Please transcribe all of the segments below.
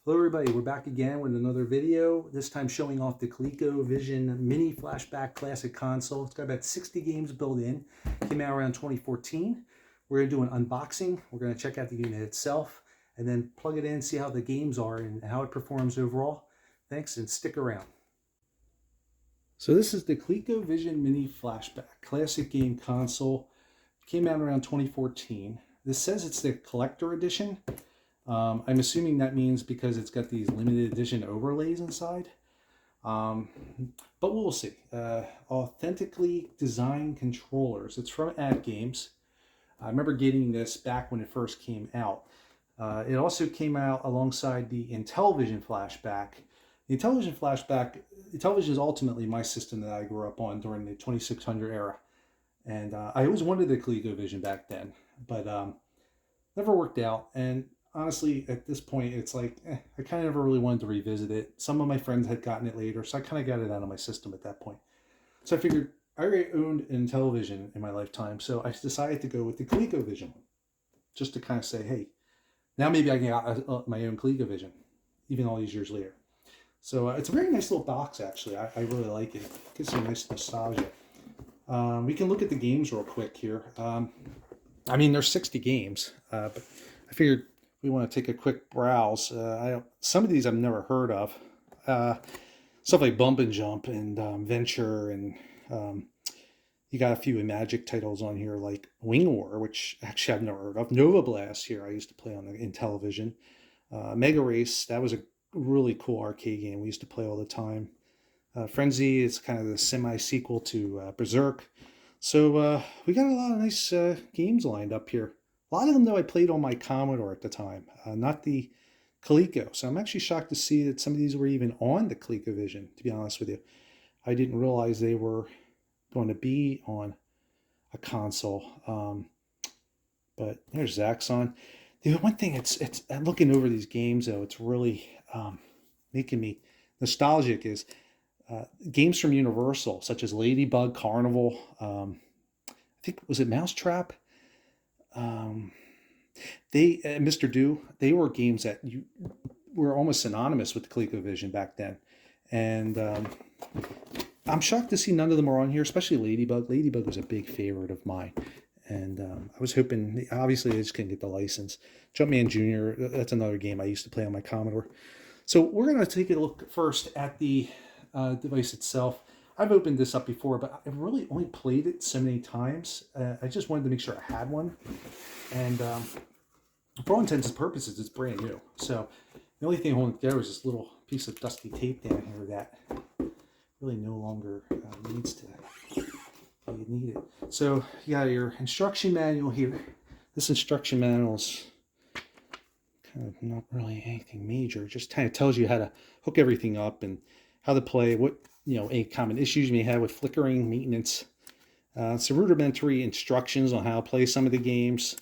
Hello everybody, we're back again with another video, this time showing off the Colecovision Mini Flashback Classic console. It's got about 60 games built in, came out around 2014. We're going to do an unboxing, we're going to check out the unit itself, and then plug it in, see how the games are and how it performs overall. Thanks and stick around. So this is the Colecovision Mini Flashback Classic Game Console. It came out around 2014. This says it's the collector edition. I'm assuming that means because it's got these limited edition overlays inside. But we'll see. Authentically designed controllers. It's from AtGames. I remember getting this back when it first came out. It also came out alongside the Intellivision Flashback. The Intellivision Flashback, Intellivision is ultimately my system that I grew up on during the 2600 era. And I always wanted the Colecovision back then, but never worked out. And honestly, at this point, it's like, I kind of never really wanted to revisit it. Some of my friends had gotten it later, so I kind of got it out of my system at that point. So I figured I already owned Intellivision in my lifetime, so I decided to go with the Colecovision, just to kind of say, hey, now maybe I can get my own Colecovision, even all these years later. So it's a very nice little box, actually. I really like it. It gives some nice nostalgia. We can look at the games real quick here. I mean, there's 60 games, but I figured we want to take a quick browse. Some of these I've never heard of. Stuff like Bump and Jump and Venture, and you got a few Magic titles on here like Wing War, which actually I've never heard of. Nova Blast here I used to play on the Intellivision. Mega Race, that was a really cool arcade game we used to play all the time. Frenzy is kind of the semi-sequel to Berserk. So we got a lot of nice games lined up here. A lot of them, though, I played on my Commodore at the time, not the Coleco. So I'm actually shocked to see that some of these were even on the ColecoVision, to be honest with you. I didn't realize they were going to be on a console. But there's Zaxxon. The one thing, it's looking over these games, though, it's really making me nostalgic is games from Universal, such as Ladybug, Carnival, I think, was it Mousetrap? Mr. Do, they were games that were almost synonymous with the ColecoVision back then. And I'm shocked to see none of them are on here, especially Ladybug. Ladybug was a big favorite of mine. And I was hoping, obviously they just couldn't get the license. Jumpman Jr., that's another game I used to play on my Commodore. So we're going to take a look first at the device itself. I've opened this up before, but I've really only played it so many times. I just wanted to make sure I had one. And for all intents and purposes, it's brand new. So the only thing holding it together is this little piece of dusty tape down here that really no longer needs to. You need it. So you got your instruction manual here. This instruction manual is kind of not really anything major. It just kind of tells you how to hook everything up and how to play, what, any common issues you may have with flickering, maintenance. Some rudimentary instructions on how to play some of the games.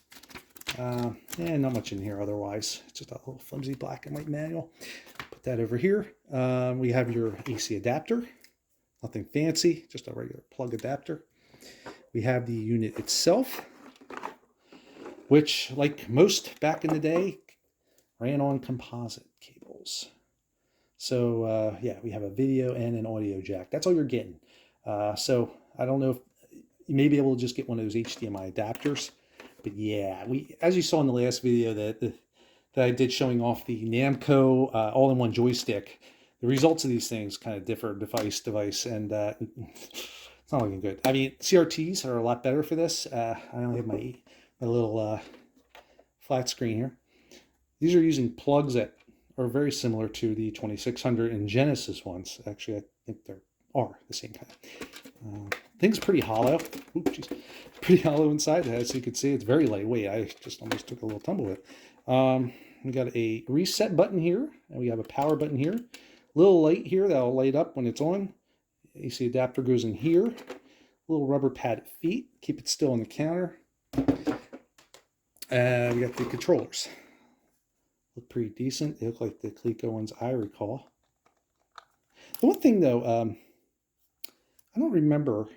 And not much in here otherwise. It's just a little flimsy black and white manual. Put that over here. We have your AC adapter. Nothing fancy, just a regular plug adapter. We have the unit itself, which, like most back in the day, ran on composite cables. So yeah, we have a video and an audio jack. That's all you're getting. So I don't know if you may be able to just get one of those HDMI adapters. But yeah, as you saw in the last video that I did showing off the Namco all-in-one joystick, the results of these things kind of differ device to device, and it's not looking good. I mean, CRTs are a lot better for this. I only have my little flat screen here. These are using plugs that are very similar to the 2600 and Genesis ones. Actually, I think they are the same kind. Thing's pretty hollow. Ooh, geez. Pretty hollow inside, as you can see. It's very lightweight. I just almost took a little tumble with it. We got a reset button here, and we have a power button here. Little light here that'll light up when it's on. AC adapter goes in here. Little rubber padded feet. Keep it still on the counter. We got the controllers. Look pretty decent. They look like the Coleco ones I recall. The one thing, though, I don't remember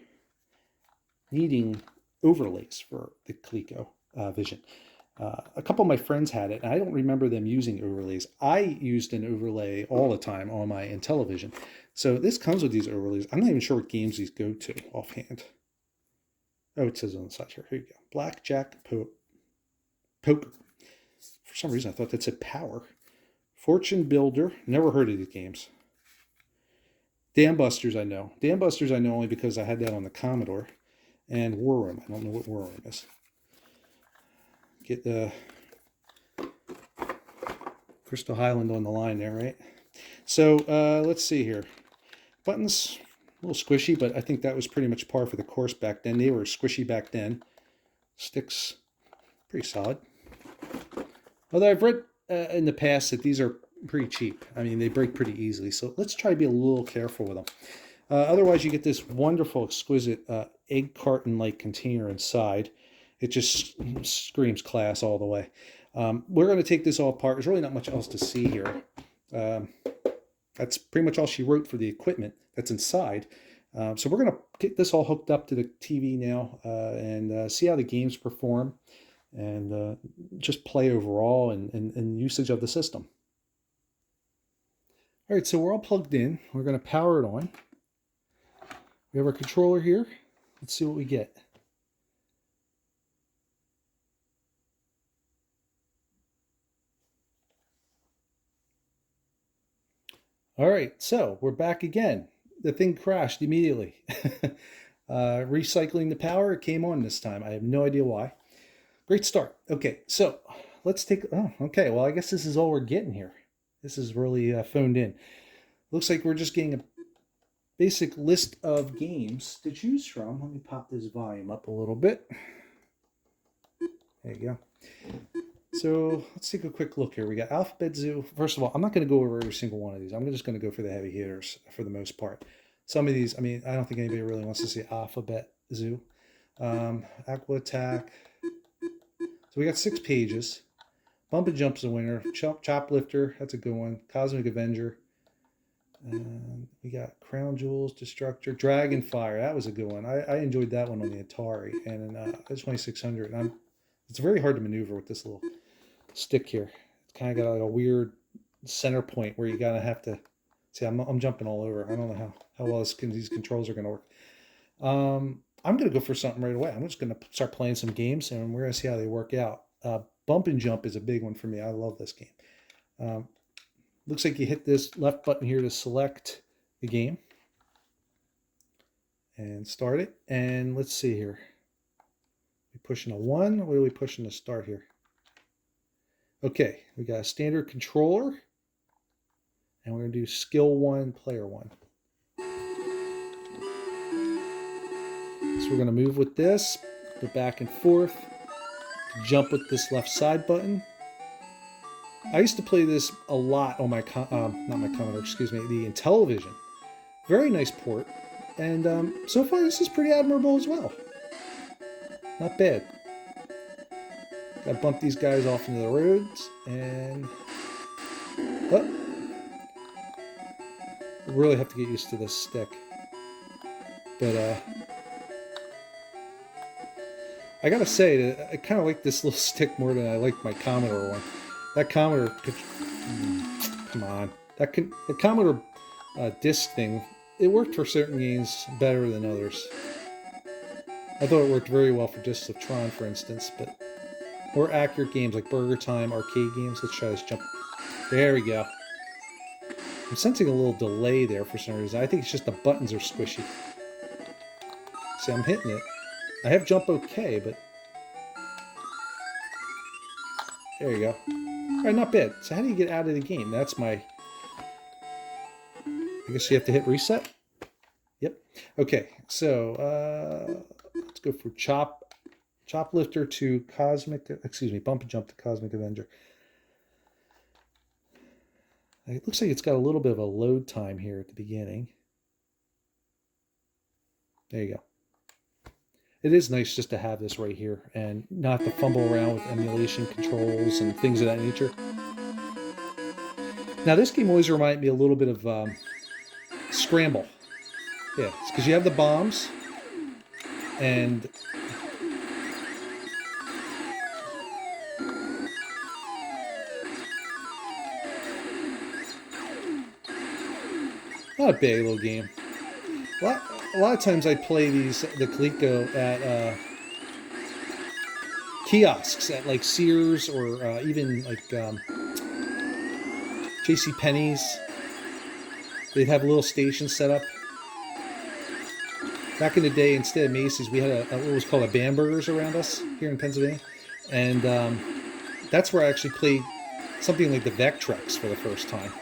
needing overlays for the Coleco Vision. A couple of my friends had it, and I don't remember them using overlays. I used an overlay all the time on my Intellivision. So this comes with these overlays. I'm not even sure what games these go to offhand. Oh, it says on the side here. Here you go. Blackjack, poker. For some reason, I thought that said power. Fortune Builder. Never heard of these games. Dam Busters, I know. Dam Busters, I know only because I had that on the Commodore. And War Room. I don't know what War Room is. Get the Crystal Highland on the line there, right? So let's see here. Buttons, a little squishy, but I think that was pretty much par for the course back then. They were squishy back then. Sticks, pretty solid. Although I've read in the past that these are pretty cheap. I mean, they break pretty easily. So let's try to be a little careful with them. Otherwise, you get this wonderful, exquisite egg carton-like container inside. It just screams class all the way. We're going to take this all apart. There's really not much else to see here. That's pretty much all she wrote for the equipment that's inside. So we're going to get this all hooked up to the TV now and see how the games perform and just play overall and usage of the system. All right, so we're all plugged in. We're going to power it on. We have our controller here. Let's see what we get. All right, so we're back again. The thing crashed immediately. Recycling the power, it came on this time. I have no idea why. Great start. Okay, so let's take, oh, okay, well, I guess this is all we're getting here. This is really phoned in. Looks like we're just getting a basic list of games to choose from. Let me pop this volume up a little bit. There you go. So let's take a quick look here. We got Alphabet Zoo. First of all, I'm not going to go over every single one of these. I'm just going to go for the heavy hitters for the most part. Some of these, I mean, I don't think anybody really wants to see Alphabet Zoo. Aqua Attack. So we got 6 pages. Bump and Jump's a winner. Choplifter, that's a good one. Cosmic Avenger. We got Crown Jewels, Destructor, Dragonfire. That was a good one. I enjoyed that one on the Atari and the 2600. And it's very hard to maneuver with this little stick here. It's kind of got like a weird center point where you gotta have to see. I'm jumping all over. I don't know how well these controls are gonna work. I'm gonna go for something right away. I'm just gonna start playing some games and we're gonna see how they work out. Bump and Jump is a big one for me. I love this game. Looks like you hit this left button here to select the game and start it. And let's see here. We pushing a 1. What are we pushing to start here? Okay, we got a standard controller. And we're going to do skill 1, player 1. So we're going to move with this, go back and forth, jump with this left side button. I used to play this a lot on my, not my Commodore, excuse me, the Intellivision. Very nice port. And so far this is pretty admirable as well. Not bad. Gotta bump these guys off into the roads and... Oh. I really have to get used to this stick. But I gotta say that I kind of like this little stick more than I like my Commodore one. That Commodore, come on, the Commodore disc thing, it worked for certain games better than others. I thought it worked very well for Discs of Tron, for instance, but more accurate games like Burger Time, arcade games. Let's try this jump. There we go. I'm sensing a little delay there for some reason. I think it's just the buttons are squishy. See, I'm hitting it. I have jump okay, but there you go. All right, not bad. So how do you get out of the game? That's my... I guess you have to hit reset? Yep. Okay, so let's go for Choplifter to Cosmic... Excuse me, Bump and Jump to Cosmic Avenger. It looks like it's got a little bit of a load time here at the beginning. There you go. It is nice just to have this right here and not to fumble around with emulation controls and things of that nature. Now this game always reminded me a little bit of Scramble. Yeah, it's because you have the bombs Not a bad little game. A lot of times I play the Coleco at kiosks at like Sears or even like J.C. Penney's. They'd have a little station set up. Back in the day, instead of Macy's, we had what was called a Bamberger's around us here in Pennsylvania. And that's where I actually played something like the Vectrex for the first time.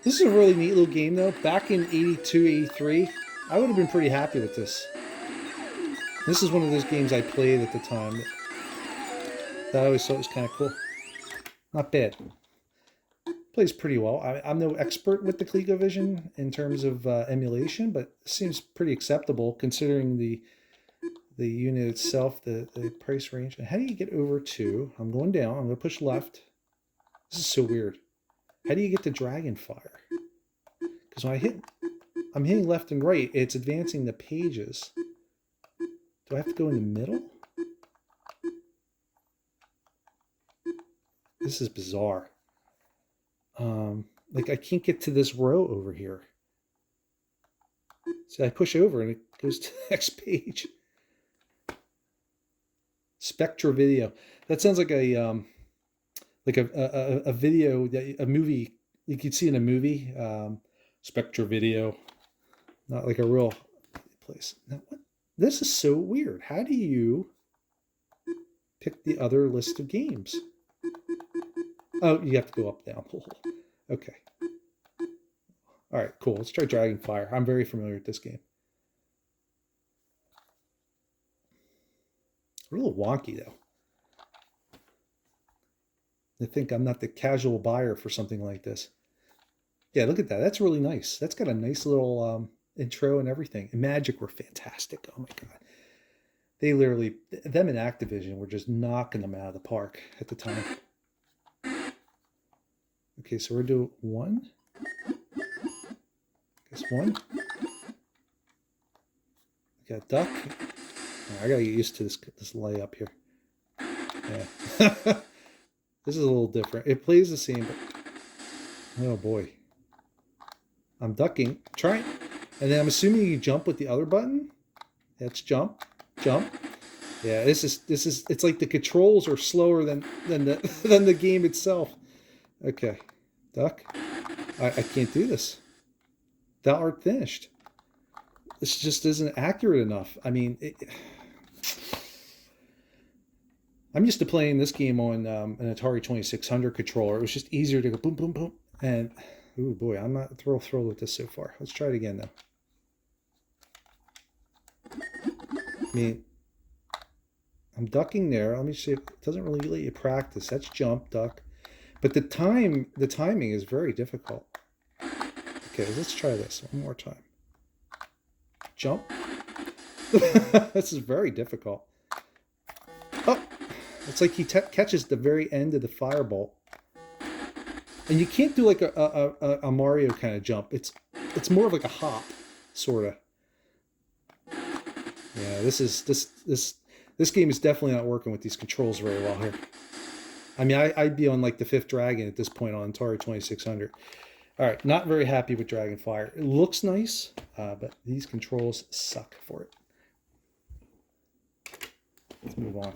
This is a really neat little game, though. Back in 82, 83, I would have been pretty happy with this. This is one of those games I played at the time that I always thought was kind of cool. Not bad. Plays pretty well. I'm no expert with the Colecovision in terms of emulation, but it seems pretty acceptable considering the unit itself, the price range. And how do you get over to... I'm going down. I'm going to push left. This is so weird. How do you get to Dragonfire? Because when I'm hitting left and right, it's advancing the pages. Do I have to go in the middle? This is bizarre. Like I can't get to this row over here. So I push over and it goes to the next page. Spectra Video. That sounds like a video, a movie you could see in a movie. Spectra Video, not like a real place. Now, what? This is so weird. How do you pick the other list of games? Oh, you have to go up, down. Okay. All right, cool. Let's try Dragonfire. I'm very familiar with this game. A little wonky, though. I think I'm not the casual buyer for something like this. Yeah, look at that. That's really nice. That's got a nice little intro and everything. And Magic were fantastic. Oh, my God. They literally, them and Activision were just knocking them out of the park at the time. Okay, so we're doing one. Guess one. We got duck. Oh, I gotta get used to this layup here. Yeah. This is a little different. It plays the same, but oh boy. I'm ducking, trying, and then I'm assuming you jump with the other button. That's jump, jump. Yeah, this is. It's like the controls are slower than the game itself. Okay, duck. I can't do this. Thou art finished. This just isn't accurate enough. I mean, I'm used to playing this game on an Atari 2600 controller. It was just easier to go boom, boom, boom. And, oh boy, I'm not thrilled with this so far. Let's try it again, though. I mean, I'm ducking there. Let me see if it doesn't really let you practice. That's jump, duck. But the timing is very difficult. Okay, let's try this one more time. Jump. This is very difficult. Oh, it's like he catches the very end of the firebolt. And you can't do like a Mario kind of jump. It's more of like a hop, sort of. Yeah, this game is definitely not working with these controls very well here. I mean, I'd be on like the 5th Dragon at this point on Atari 2600. All right, not very happy with Dragonfire. It looks nice, but these controls suck for it. Let's move on.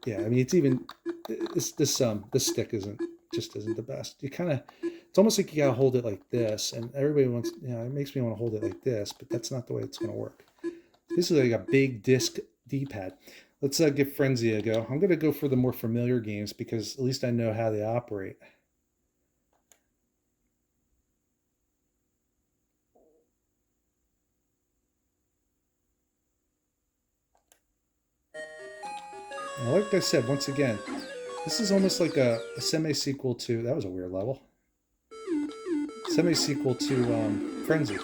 Yeah, I mean, it's even this stick isn't the best. You kind of, it's almost like you gotta hold it like this, and everybody wants, it makes me want to hold it like this, but that's not the way it's gonna work. This is like a big disc D-pad. Let's give Frenzy a go. I'm gonna go for the more familiar games because at least I know how they operate. Now, like I said, once again, this is almost like a semi-sequel to, that was a weird level. Semi-sequel to Frenzy.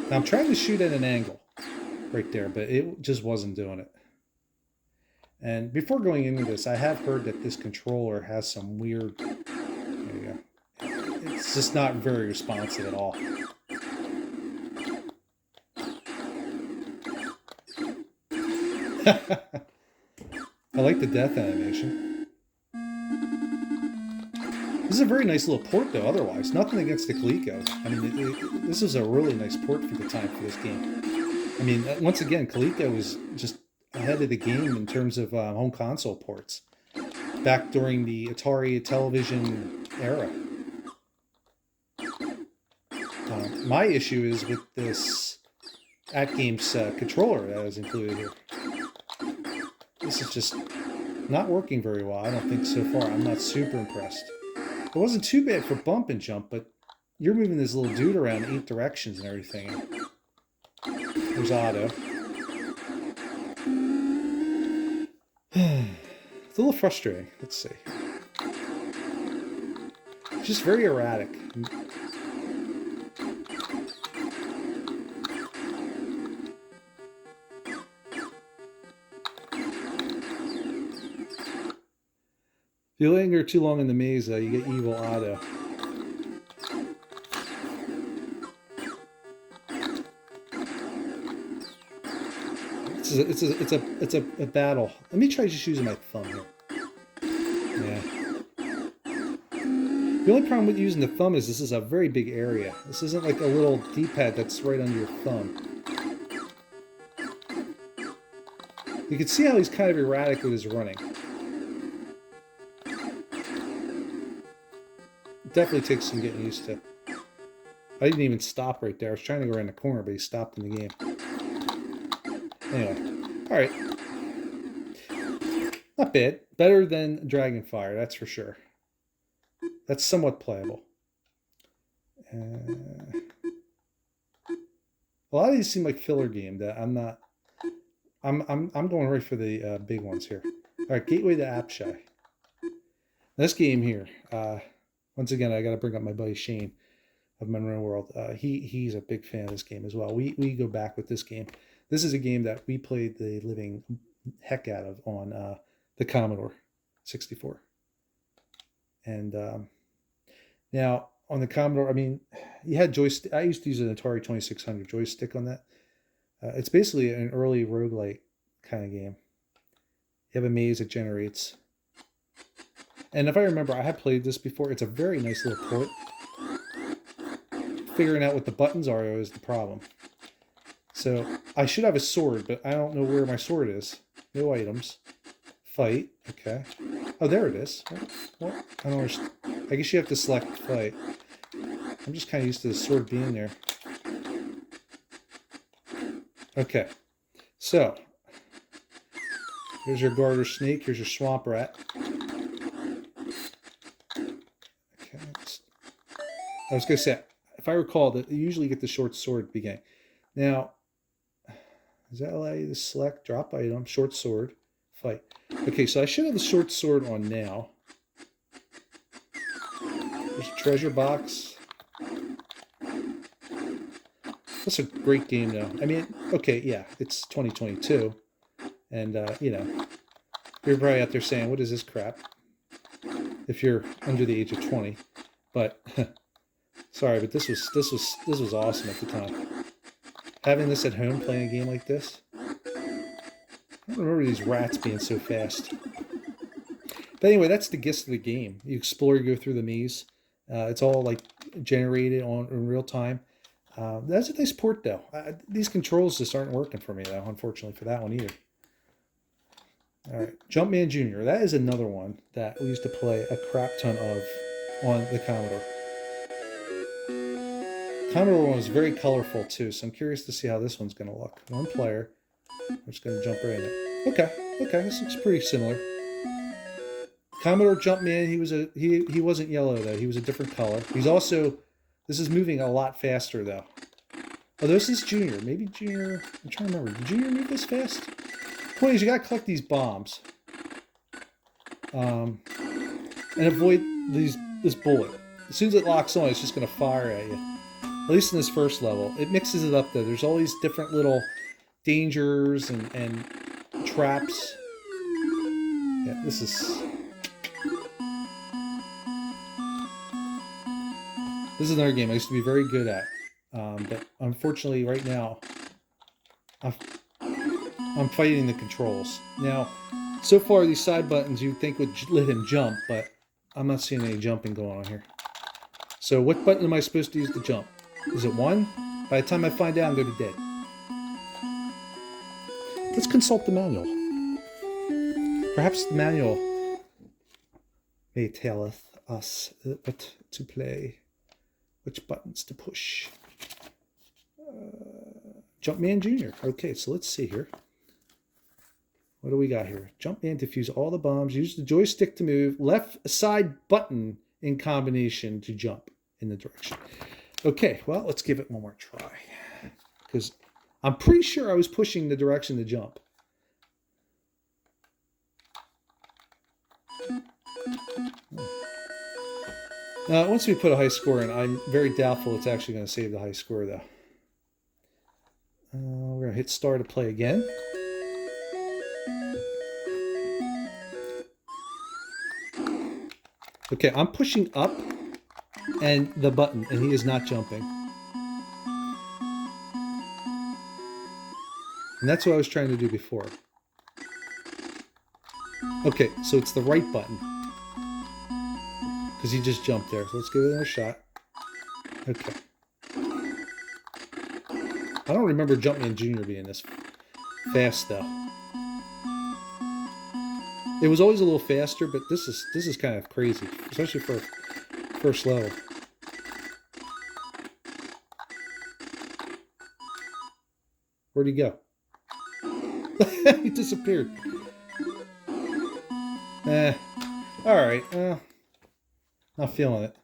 Now I'm trying to shoot at an angle right there, but it just wasn't doing it. And before going into this, I have heard that this controller has some weird, there you go. It's just not very responsive at all. I like the death animation. This is a very nice little port, though, otherwise. Nothing against the Coleco. I mean, this is a really nice port for the time for this game. I mean, once again, Coleco was just ahead of the game in terms of home console ports. Back during the Atari television era. My issue is with this AtGames controller that is included here. This is just not working very well, I don't think, so far. I'm not super impressed. It wasn't too bad for bump and jump, but you're moving this little dude around 8 directions and everything. There's Otto. It's a little frustrating. Let's see. It's just very erratic. If you linger too long in the maze, you get evil Otto. It's a battle. Let me try just using my thumb here. Yeah. The only problem with using the thumb is this is a very big area. This isn't like a little D-pad that's right under your thumb. You can see how he's kind of erratic with his running. It definitely takes some getting used to. I didn't even stop right there. I was trying to go around the corner, but he stopped in the game. Anyway, all right. Not bad. Better than Dragonfire, that's for sure. That's somewhat playable. A lot of these seem like filler game that I'm not. I'm going right for the big ones here. All right, Gateway to Apshai. This game here. Once again, I got to bring up my buddy Shane of Monroe World. He's a big fan of this game as well. We go back with this game. This is a game that we played the living heck out of on the Commodore 64. And now on the Commodore, I mean, you had joystick. I used to use an Atari 2600 joystick on that. It's basically an early roguelite kind of game. You have a maze that generates. And if I remember, I have played this before. It's a very nice little port. Figuring out what the buttons are is the problem. So I should have a sword, but I don't know where my sword is. No items. Fight. Okay. Oh, there it is. What? I don't understand. I guess you have to select fight. I'm just kind of used to the sword being there. Okay. So here's your garter snake. Here's your swamp rat. Okay. I was going to say, if I recall, that you usually get the short sword at the beginning. Now, does that allow you to select drop item, short sword, fight? Okay, so I should have the short sword on now. There's a treasure box. That's a great game, though. I mean, okay, yeah, it's 2022. And, you know, you're probably out there saying, what is this crap? If you're under the age of 20. But, sorry, but this was awesome at the time. Having this at home, playing a game like this. I don't remember these rats being so fast. But anyway, that's the gist of the game. You explore, you go through the maze. It's all like generated in real time. That's a nice port, though. These controls just aren't working for me, though, unfortunately, for that one either. All right, Jumpman Jr. That is another one that we used to play a crap ton of on the Commodore. Commodore one was very colorful too, so I'm curious to see how this one's going to look. One player. I'm just going to jump right in it. Okay, this looks pretty similar. Commodore Jumpman, he wasn't yellow though. He was a different color. He's also, this is moving a lot faster though. Oh, this is Junior. Maybe Junior. I'm trying to remember. Did Junior move this fast? The point is, you got to collect these bombs, and avoid this bullet. As soon as it locks on, it's just going to fire at you. At least in this first level. It mixes it up though. There's all these different little dangers and traps. Yeah, this is another game I used to be very good at. But unfortunately right now I'm fighting the controls. Now, So far, these side buttons you'd think would let him jump, but I'm not seeing any jumping going on here. So what button am I supposed to use to jump? Is it 1? By the time I find out, I'm going to be dead. Let's consult the manual. Perhaps the manual may tell us what to play, which buttons to push. Jumpman Jr. Okay, so let's see here. What do we got here? Jumpman, defuse all the bombs. Use the joystick to move. Left side button in combination to jump in the direction. Okay, well, let's give it one more try. Because I'm pretty sure I was pushing the direction to jump. Now, once we put a high score in, I'm very doubtful it's actually going to save the high score, though. We're going to hit start to play again. Okay, I'm pushing up and the button, and he is not jumping. And that's what I was trying to do before. Okay, so it's the right button. Because he just jumped there. So let's give it another shot. Okay. I don't remember Jumpman Jr. being this fast, though. It was always a little faster, but this is kind of crazy, especially for first level. Where'd he go? He disappeared. Alright. Not feeling it.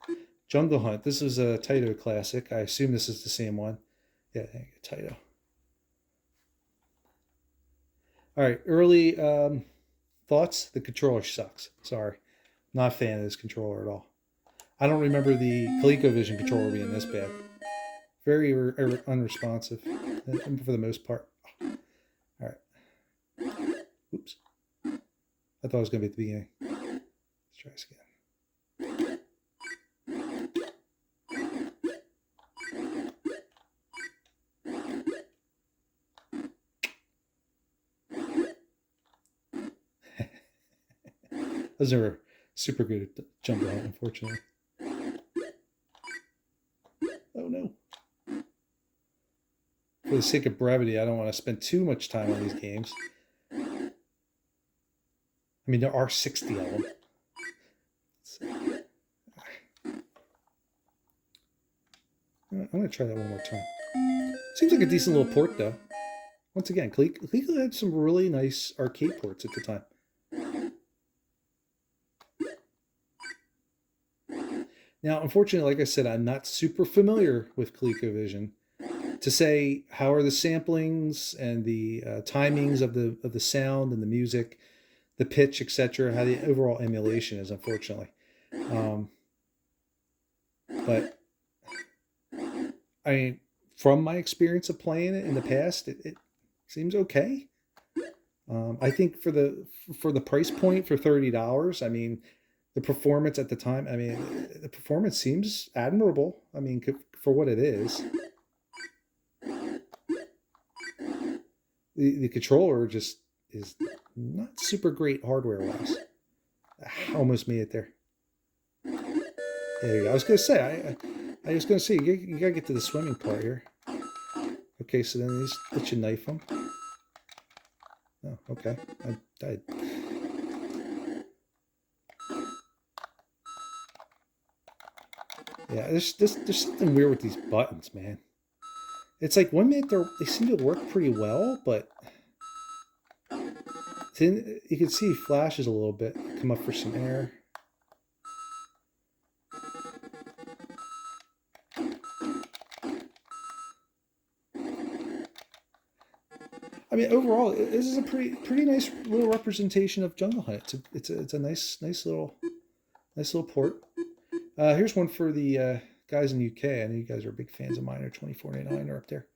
Jungle Hunt. This is a Taito classic. I assume this is the same one. Yeah, Taito. Alright, early thoughts? The controller sucks. Sorry. Not a fan of this controller at all. I don't remember the Colecovision controller being this bad. Very unresponsive for the most part. Alright. Oops. I thought it was going to be at the beginning. Let's try this again. I was never super good at jumping out, unfortunately. Oh no. For the sake of brevity, I don't want to spend too much time on these games. I mean, there are 60 of them. I'm going to try that one more time. Seems like a decent little port, though. Once again, Coleco had some really nice arcade ports at the time. Now, unfortunately, like I said, I'm not super familiar with ColecoVision to say how are the samplings and the timings of the sound and the music, the pitch, etc., how the overall emulation is, unfortunately. But I mean, from my experience of playing it in the past, it seems okay. I think for the price point for $30, I mean, the performance at the time, I mean, the performance seems admirable. I mean, for what it is. The controller just is not super great hardware-wise. I almost made it there. There you go. I was going to say, I was going to say, you got to get to the swimming part here. Okay, so then you just let you knife them. Oh, okay. I died. Yeah, there's something weird with these buttons, man. It's like one minute they seem to work pretty well, but then you can see flashes a little bit, come up for some air. I mean, overall, this is a pretty nice little representation of Jungle Hunt. It's a nice little port. Here's one for the guys in the UK. I know you guys are big fans of mine. Or 24.99 are up there.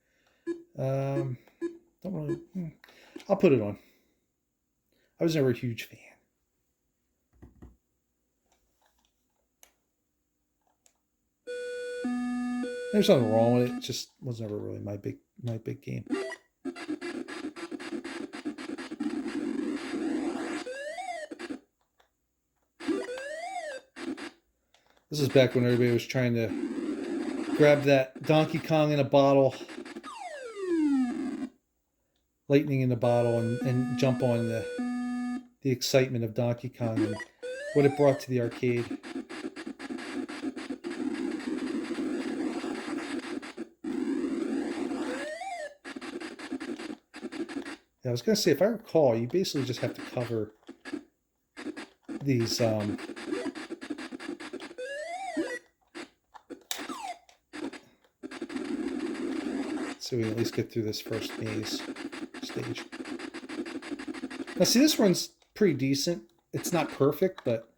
Don't really. I'll put it on. I was never a huge fan. There's nothing wrong with it. It just was never really my big game. This is back when everybody was trying to grab that Donkey Kong in a bottle, lightning in the bottle, and jump on the excitement of Donkey Kong and what it brought to the arcade. I was going to say, if I recall, you basically just have to cover these so we can at least get through this first maze stage. Now see, this one's pretty decent. It's not perfect, but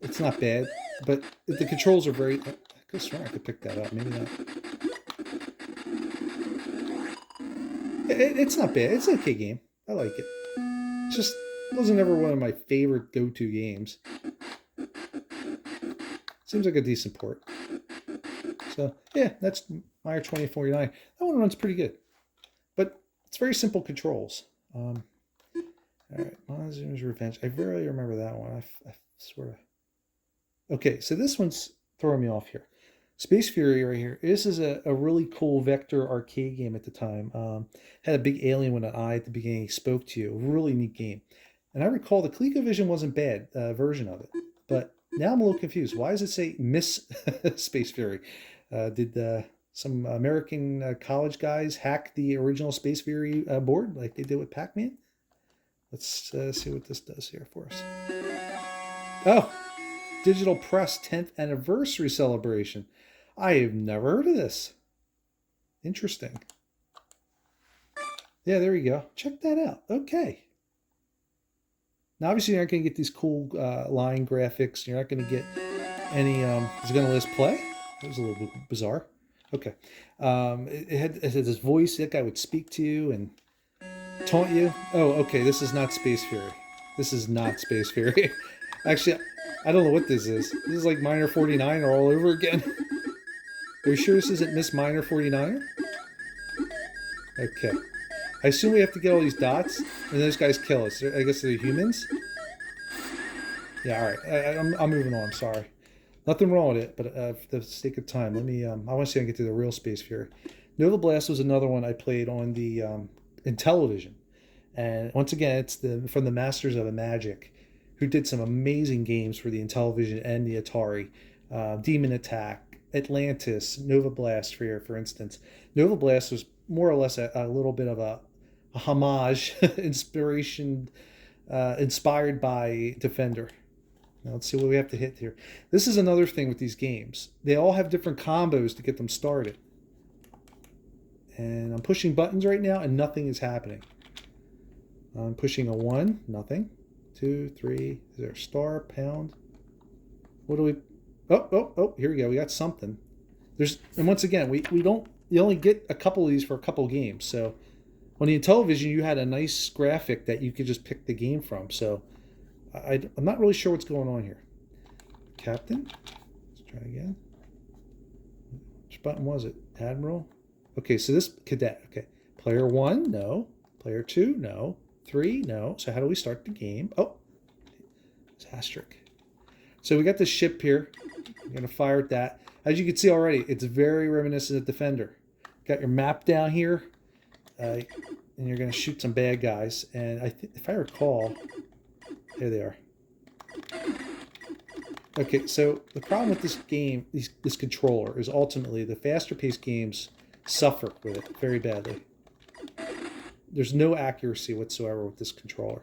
it's not bad. But the controls are very... I could swear I could pick that up. Maybe not. It's not bad. It's an okay game. I like it. It just wasn't ever one of my favorite go-to games. Seems like a decent port. So, yeah, that's Meyer 2049. That one runs pretty good. But it's very simple controls. All right, Monsters Revenge. I barely remember that one. I sort of... Okay, so this one's throwing me off here. Space Fury right here. This is a really cool vector arcade game at the time. Had a big alien with an eye at the beginning. He spoke to you. Really neat game. And I recall the Colecovision wasn't bad version of it. But now I'm a little confused. Why does it say Miss Space Fury? Did some American college guys hack the original Space Fury board like they did with Pac-Man? Let's see what this does here for us. Oh! Digital Press 10th Anniversary Celebration. I have never heard of this. Interesting. Yeah, there you go. Check that out. Okay. Now, obviously, you're not going to get these cool line graphics. You're not going to get any... is it going to let us play? That was a little bit bizarre. Okay. It had this voice. That guy would speak to you and taunt you. Oh, okay. This is not Space Fury. This is not Space Fury. Actually, I don't know what this is. This is like Miner 49 all over again. Are you sure this isn't Miss Miner 49? Okay. I assume we have to get all these dots, and those guys kill us. I guess they're humans? Yeah, all right. I'm moving on. Sorry. Nothing wrong with it, but for the sake of time, let me... I want to see if I can get to the real Space Fury. Nova Blast was another one I played on the Intellivision. And once again, it's from the Masters of the Magic, who did some amazing games for the Intellivision and the Atari. Demon Attack, Atlantis, Nova Blast for instance. Nova Blast was more or less a little bit of a homage, inspired by Defender. Now let's see what we have to hit here. This is another thing with these games. They all have different combos to get them started. And I'm pushing buttons right now and nothing is happening. I'm pushing a 1, nothing. 2, 3, is there a star, pound? What do we... Oh, here we go. We got something. And once again, you only get a couple of these for a couple games. So on the Intellivision, you had a nice graphic that you could just pick the game from. So I'm not really sure what's going on here. Captain. Let's try again. Which button was it? Admiral. Okay, so this cadet. Okay. Player 1, no. Player 2, no. 3, no. So how do we start the game? Oh, it's asterisk. So we got this ship here. I'm going to fire at that. As you can see already, it's very reminiscent of Defender. Got your map down here, and you're going to shoot some bad guys. And if I recall, there they are. Okay, so the problem with this game, this controller, is ultimately the faster-paced games suffer with it very badly. There's no accuracy whatsoever with this controller.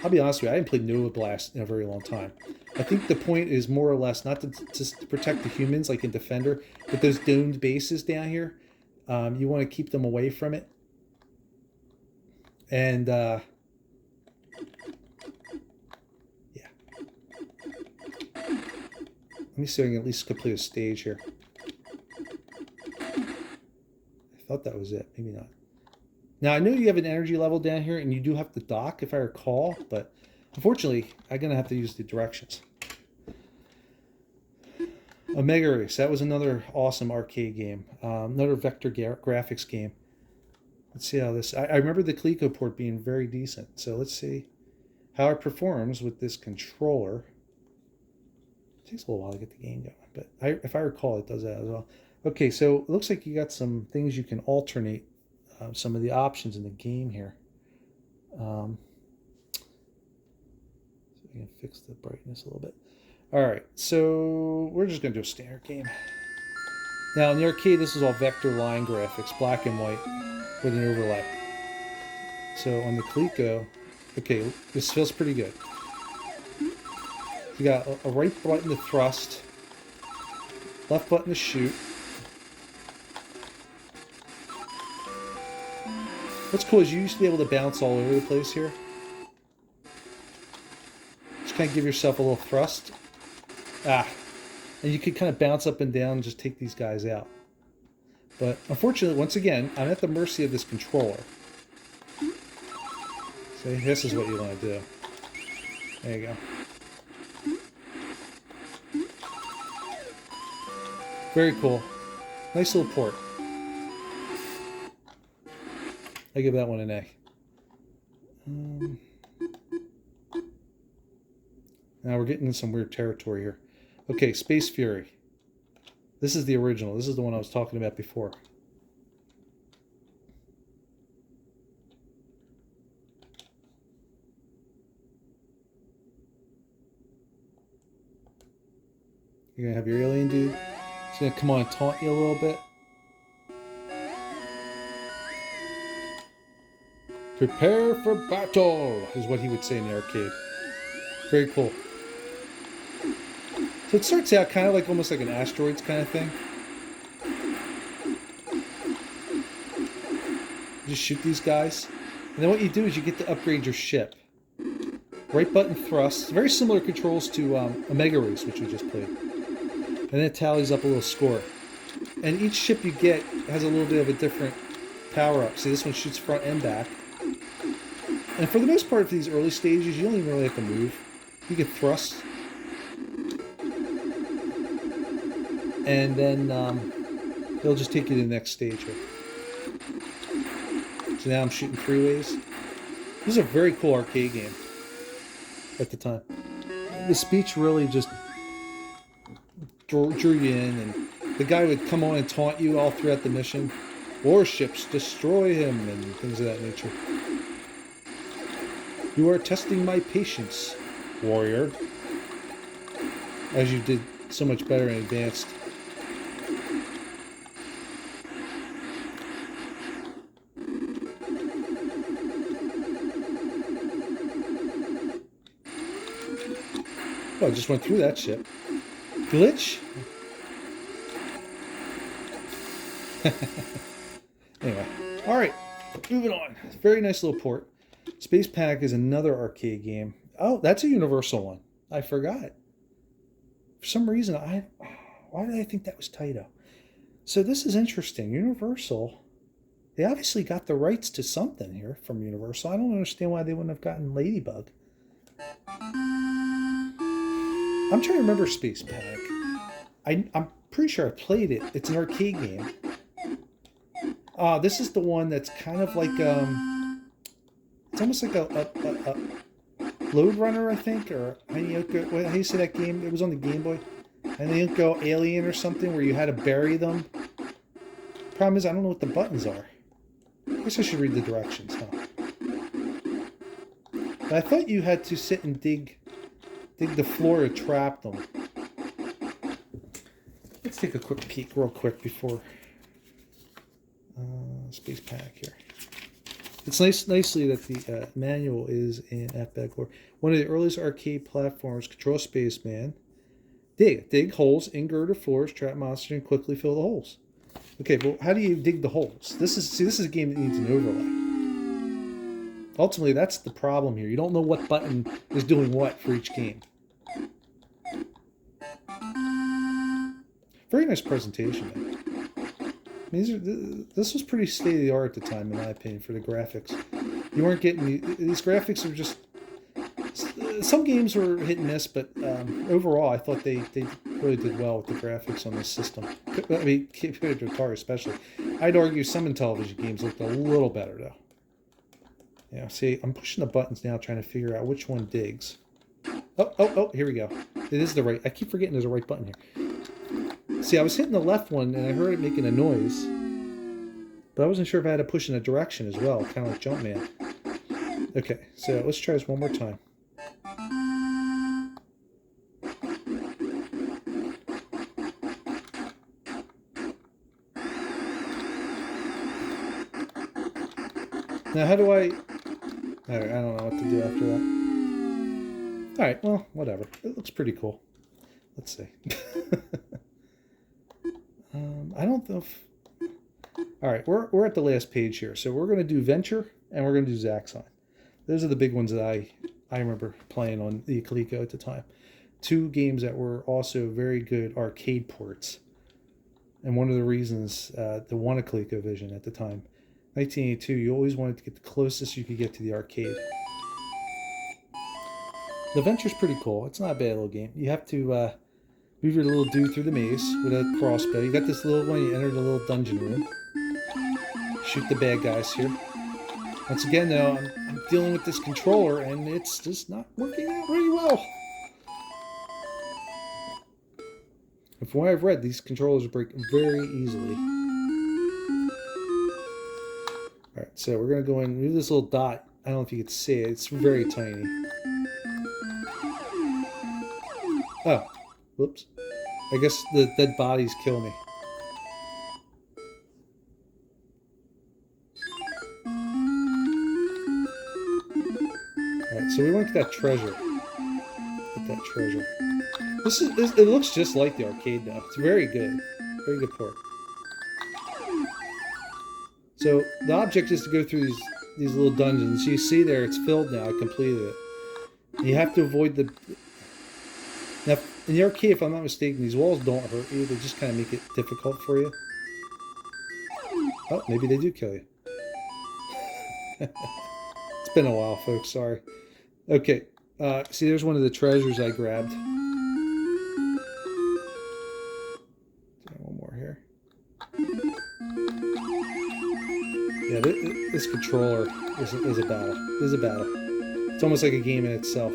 I'll be honest with you, I haven't played Nova Blast in a very long time. I think the point is more or less not to just protect the humans like in Defender, but those domed bases down here, you want to keep them away from it. And, yeah. Let me see if I can at least complete a stage here. I thought that was it. Maybe not. Now, I know you have an energy level down here, and you do have to dock, if I recall, but unfortunately, I'm going to have to use the directions. Omega Race, that was another awesome arcade game. Another vector graphics game. Let's see how this... I remember the Coleco port being very decent, so let's see how it performs with this controller. It takes a little while to get the game going, but if I recall, it does that as well. Okay, so it looks like you got some things you can alternate some of the options in the game here. So we can fix the brightness a little bit. All right, so we're just going to do a standard game. Now, in the arcade, this is all vector line graphics, black and white, with an overlay. So on the Coleco, okay, this feels pretty good. You got a right button to thrust, left button to shoot. What's cool is you used to be able to bounce all over the place here. Just kind of give yourself a little thrust. And you could kind of bounce up and down and just take these guys out. But unfortunately, once again, I'm at the mercy of this controller. So this is what you want to do. There you go. Very cool. Nice little port. I give that one an A. Now we're getting into some weird territory here. Okay, Space Fury. This is the original. This is the one I was talking about before. You're going to have your alien dude. He's going to come on and taunt you a little bit. Prepare for battle, is what he would say in the arcade. Very cool. So it starts out kind of like almost like an Asteroids kind of thing. You just shoot these guys. And then what you do is you get to upgrade your ship. Right button thrust. Very similar controls to Omega Race, which we just played. And then it tallies up a little score. And each ship you get has a little bit of a different power-up. See, this one shoots front and back. And for the most part, for these early stages, you don't even really have to move. You can thrust. And then it'll just take you to the next stage here. So now I'm shooting 3 ways. This is a very cool arcade game at the time. The speech really just drew you in, and the guy would come on and taunt you all throughout the mission. Warships, destroy him, and things of that nature. You are testing my patience, warrior. As you did so much better in advanced. Oh, I just went through that ship. Glitch? Anyway. Alright. Moving on. Very nice little port. Space Panic is another arcade game. Oh, that's a Universal one. I forgot. For some reason, why did I think that was Taito? So this is interesting. Universal, they obviously got the rights to something here from Universal. I don't understand why they wouldn't have gotten Ladybug. I'm trying to remember Space Panic. I'm pretty sure I played it. It's an arcade game. This is the one that's kind of like it's almost like a Load Runner, I think, or how do you say that game? It was on the Game Boy. And they don't go Alien or something where you had to bury them. Problem is, I don't know what the buttons are. I guess I should read the directions, huh? But I thought you had to sit and dig the floor to trap them. Let's take a quick peek real quick before Space Panic here. It's nicely that the manual is in alphabetical order. One of the earliest arcade platforms, control spaceman. Dig holes, ingird floors, trap monster, and quickly fill the holes. Okay, well, how do you dig the holes? This is a game that needs an overlay. Ultimately, that's the problem here. You don't know what button is doing what for each game. Very nice presentation, man. I mean, this was pretty state-of-the-art at the time, in my opinion, for the graphics. You weren't getting... These graphics are just... Some games were hit and miss, but overall, I thought they really did well with the graphics on this system. I mean, compared to Atari especially. I'd argue some Intellivision games looked a little better, though. Yeah, see, I'm pushing the buttons now trying to figure out which one digs. Oh, here we go. It is the right. I keep forgetting there's a right button here. See, I was hitting the left one and I heard it making a noise. But I wasn't sure if I had to push in a direction as well, kind of like Jumpman. Okay, so let's try this one more time. Now, how do I... Alright, I don't know what to do after that. Alright, well, whatever. It looks pretty cool. Let's see. I don't know if... Alright, we're at the last page here. So we're going to do Venture and we're going to do Zaxxon. Those are the big ones that I remember playing on the Coleco at the time. Two games that were also very good arcade ports. And one of the reasons to want a Colecovision at the time, 1982, you always wanted to get the closest you could get to the arcade. The Venture's pretty cool. It's not a bad little game. You have to move your little dude through the maze with a crossbow. You got this little one, you enter the little dungeon room. Shoot the bad guys here. Once again, though, I'm dealing with this controller, and it's just not working out very well. From what I've read, these controllers break very easily. Alright, so we're going to go in and move this little dot. I don't know if you can see it. It's very tiny. Oh, whoops. I guess the dead bodies kill me. Alright, so we want to get that treasure. Get that treasure. It looks just like the arcade though. It's very good. Very good port. So the object is to go through these little dungeons. You see there, it's filled now. I completed it. You have to avoid the... Now, in the arcade, if I'm not mistaken, these walls don't hurt you. They just kind of make it difficult for you. Oh, maybe they do kill you. It's been a while, folks. Sorry. Okay. See, there's one of the treasures I grabbed. One more here. Yeah, this controller is a battle. It is a battle. It's almost like a game in itself.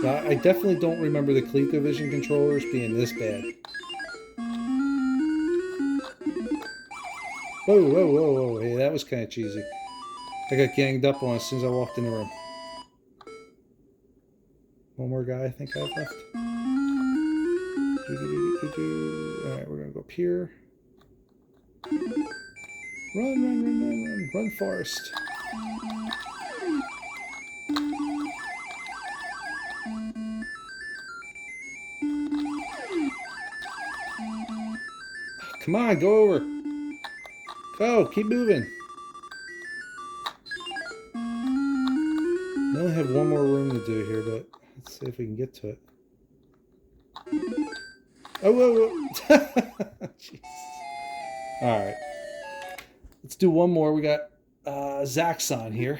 Now, I definitely don't remember the ColecoVision controllers being this bad. Whoa. Hey, that was kind of cheesy. I got ganged up on as soon as I walked in the room. One more guy I think I have left. Alright, we're going to go up here. Run, Forrest. Come on, go over. Go, keep moving. We only have one more room to do here, but let's see if we can get to it. Oh, whoa. Jeez. All right. Let's do one more. We got Zaxxon here.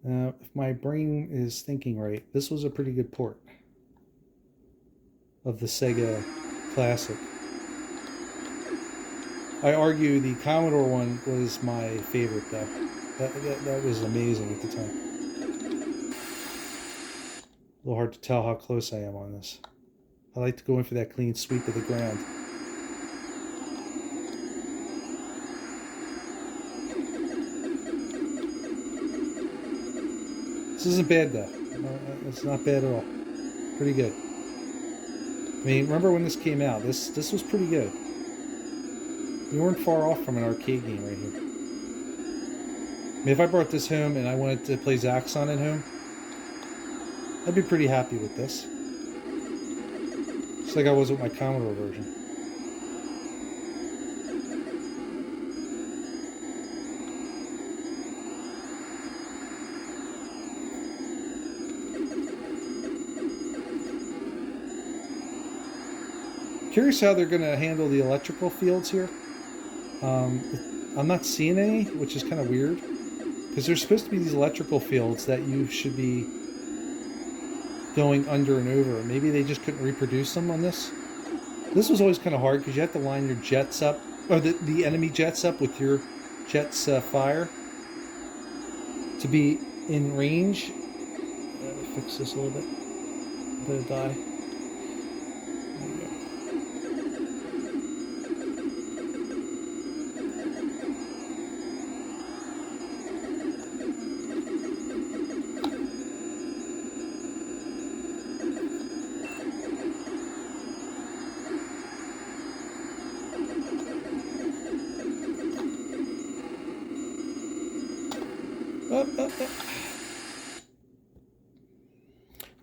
If my brain is thinking right, this was a pretty good port of the Sega Classic. I argue the Commodore one was my favorite, though. That was amazing at the time. A little hard to tell how close I am on this. I like to go in for that clean sweep of the ground. This isn't bad, though. It's not bad at all. Pretty good. I mean, remember when this came out? This was pretty good. We weren't far off from an arcade game right here. I mean, if I brought this home and I wanted to play Zaxxon at home, I'd be pretty happy with this. Just like I was with my Commodore version. Curious how they're going to handle the electrical fields here. I'm not seeing any, which is kind of weird, because there's supposed to be these electrical fields that you should be going under and over. Maybe they just couldn't reproduce them on this. This was always kind of hard because you have to line your jets up, or the enemy jets up with your jet's fire to be in range. Let me fix this a little bit. I'm gonna die. There we go.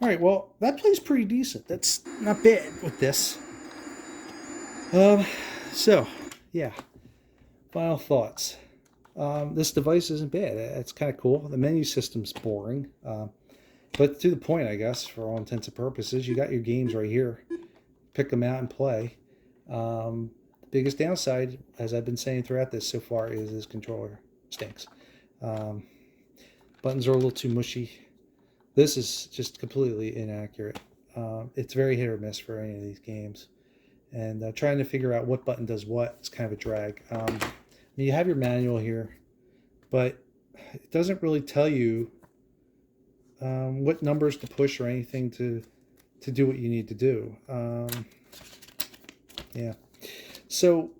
All right, well, that plays pretty decent. That's not bad with this. So, yeah, final thoughts. This device isn't bad. It's kind of cool. The menu system's boring, but to the point, I guess, for all intents and purposes. You got your games right here. Pick them out and play. The biggest downside, as I've been saying throughout this so far, is this controller stinks. Buttons are a little too mushy. This is just completely inaccurate. It's very hit or miss for any of these games. And trying to figure out what button does what is kind of a drag. You have your manual here, but it doesn't really tell you what numbers to push or anything to do what you need to do. Yeah. So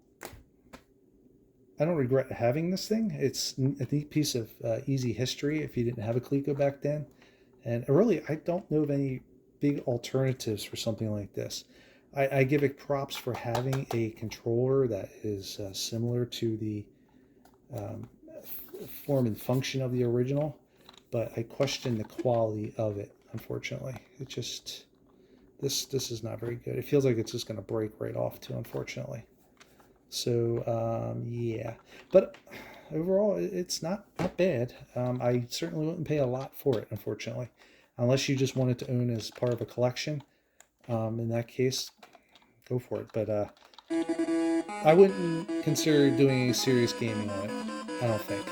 I don't regret having this thing. It's a neat piece of easy history if you didn't have a Coleco back then. And really, I don't know of any big alternatives for something like this. I give it props for having a controller that is similar to the form and function of the original, but I question the quality of it, unfortunately. It just, this is not very good. It feels like it's just going to break right off too, unfortunately. So, yeah. But overall, it's not bad. I certainly wouldn't pay a lot for it, unfortunately, unless you just wanted to own as part of a collection. In that case, go for it. But I wouldn't consider doing any serious gaming on it, I don't think.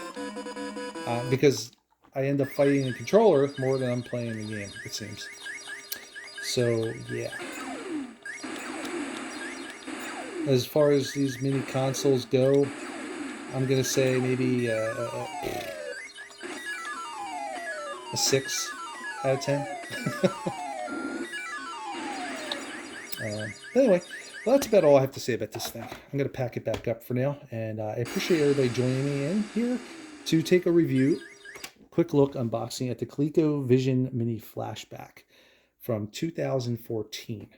Because I end up fighting the controller more than I'm playing the game, it seems. So, yeah. As far as these mini consoles go, I'm going to say maybe a 6 out of 10. Anyway, well, that's about all I have to say about this thing. I'm going to pack it back up for now, and I appreciate everybody joining me in here to take a review, quick look unboxing at the Colecovision Mini Flashback from 2014.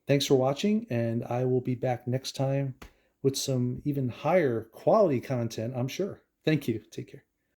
Thanks for watching, and I will be back next time with some even higher quality content, I'm sure. Thank you. Take care.